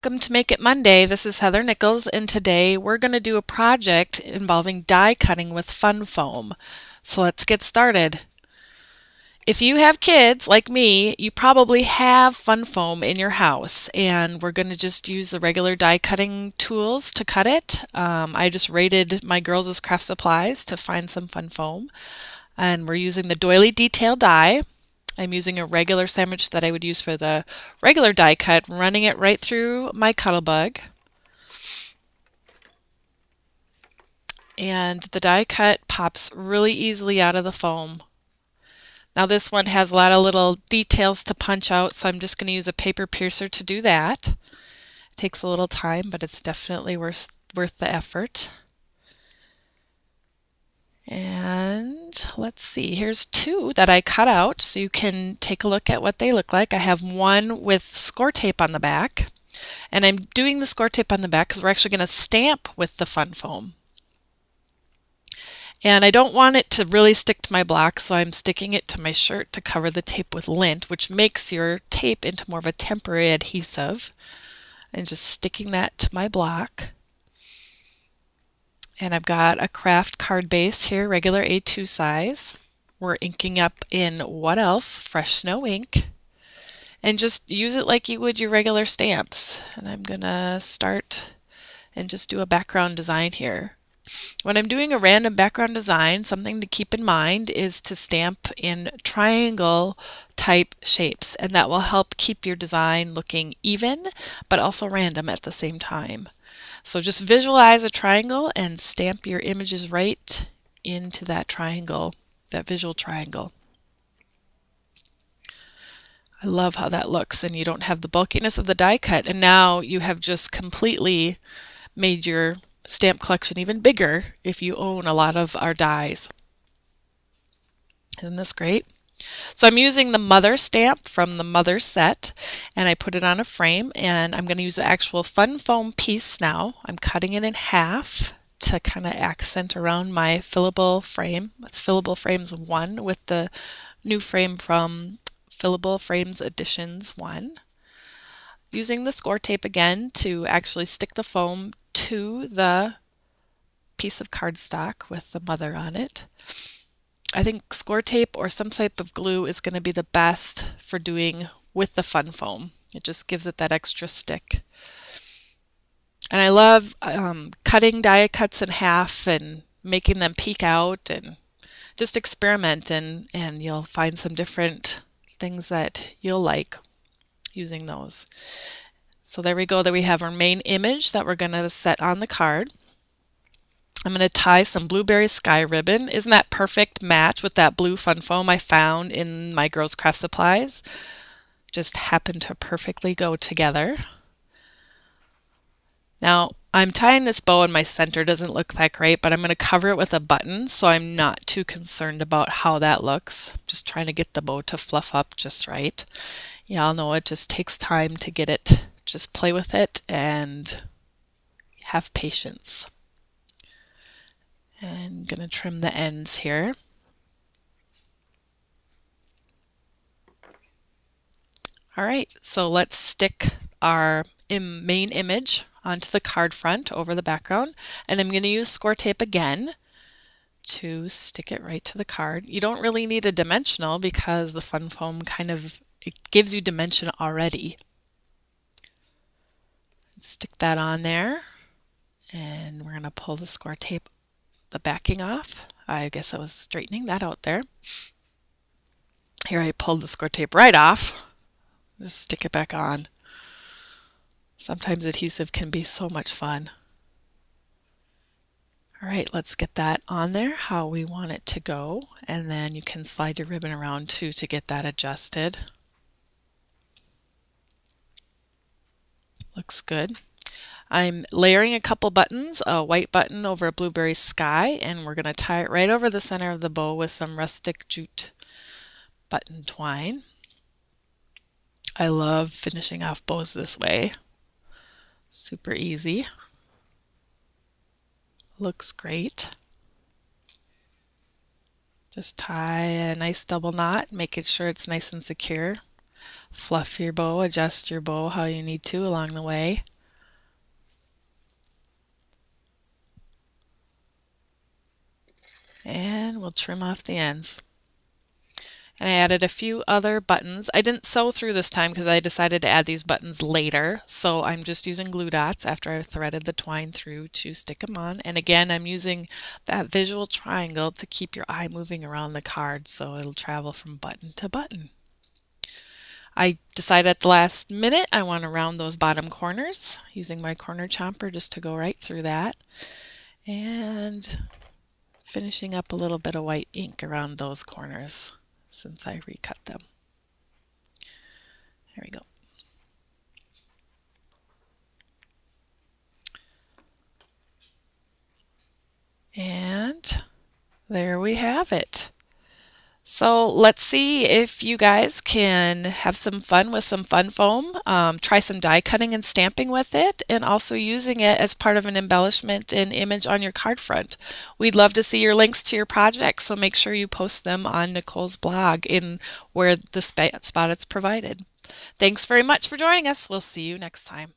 Welcome to Make It Monday. This is Heather Nichols, and today we're going to do a project involving die cutting with fun foam. So let's get started. If you have kids like me, you probably have fun foam in your house, and we're going to just use the regular die cutting tools to cut it. I just raided my girls' craft supplies to find some fun foam, and we're using the doily detail die. I'm using a regular sandwich that I would use for the regular die cut, running it right through my Cuttlebug. And the die cut pops really easily out of the foam. Now this one has a lot of little details to punch out, so I'm just going to use a paper piercer to do that. It takes a little time, but it's definitely worth the effort. And let's see, here's two that I cut out so you can take a look at what they look like. I have one with score tape on the back, and I'm doing the score tape on the back because we're actually going to stamp with the fun foam. And I don't want it to really stick to my block, so I'm sticking it to my shirt to cover the tape with lint, which makes your tape into more of a temporary adhesive. And just sticking that to my block. And I've got a craft card base here, regular A2 size. We're inking up in what else? Fresh snow ink. And just use it like you would your regular stamps. And I'm gonna start and just do a background design here. When I'm doing a random background design, something to keep in mind is to stamp in triangle type shapes, and that will help keep your design looking even but also random at the same time. So just visualize a triangle and stamp your images right into that triangle, that visual triangle. I love how that looks, and you don't have the bulkiness of the die cut, and now you have just completely made your stamp collection even bigger if you own a lot of our dies. Isn't this great? So I'm using the Mother stamp from the Mother set, and I put it on a frame, and I'm going to use the actual fun foam piece now. I'm cutting it in half to kind of accent around my fillable frame. That's Fillable Frames 1 with the new frame from Fillable Frames Editions 1. Using the score tape again to actually stick the foam to the piece of cardstock with the Mother on it. I think score tape or some type of glue is going to be the best for doing with the fun foam. It just gives it that extra stick. And I love cutting die cuts in half and making them peek out, and just experiment, and you'll find some different things that you'll like using those. So there we go, that we have our main image that we're going to set on the card. I'm going to tie some blueberry sky ribbon. Isn't that perfect match with that blue fun foam I found in my girls' craft supplies? Just happened to perfectly go together. Now I'm tying this bow and my center doesn't look that great, but I'm going to cover it with a button, so I'm not too concerned about how that looks. Just trying to get the bow to fluff up just right. Yeah, I'll know it just takes time to get it. Just play with it and have patience. And I'm going to trim the ends here. All right, so let's stick our main image onto the card front over the background, and I'm going to use score tape again to stick it right to the card. You don't really need a dimensional because the fun foam it gives you dimension already. Stick that on there, and we're going to pull the score tape, the backing off. I guess I was straightening that out there. Here I pulled the score tape right off. Just stick it back on. Sometimes adhesive can be so much fun. All right, let's get that on there how we want it to go, and then you can slide your ribbon around too to get that adjusted. Looks good. I'm layering a couple buttons, a white button over a blueberry sky, and we're going to tie it right over the center of the bow with some rustic jute button twine. I love finishing off bows this way. Super easy. Looks great. Just tie a nice double knot, making sure it's nice and secure. Fluff your bow, adjust your bow how you need to along the way. And we'll trim off the ends. And I added a few other buttons. I didn't sew through this time because I decided to add these buttons later. So I'm just using glue dots after I threaded the twine through to stick them on. And again, I'm using that visual triangle to keep your eye moving around the card so it'll travel from button to button. I decided at the last minute I want to round those bottom corners using my corner chomper just to go right through that. And finishing up a little bit of white ink around those corners since I recut them. There we go. And there we have it. So let's see if you guys can have some fun with some fun foam. Try some die cutting and stamping with it, and also using it as part of an embellishment and image on your card front. We'd love to see your links to your projects, so make sure you post them on Nicole's blog in where the spot it's provided. Thanks very much for joining us. We'll see you next time.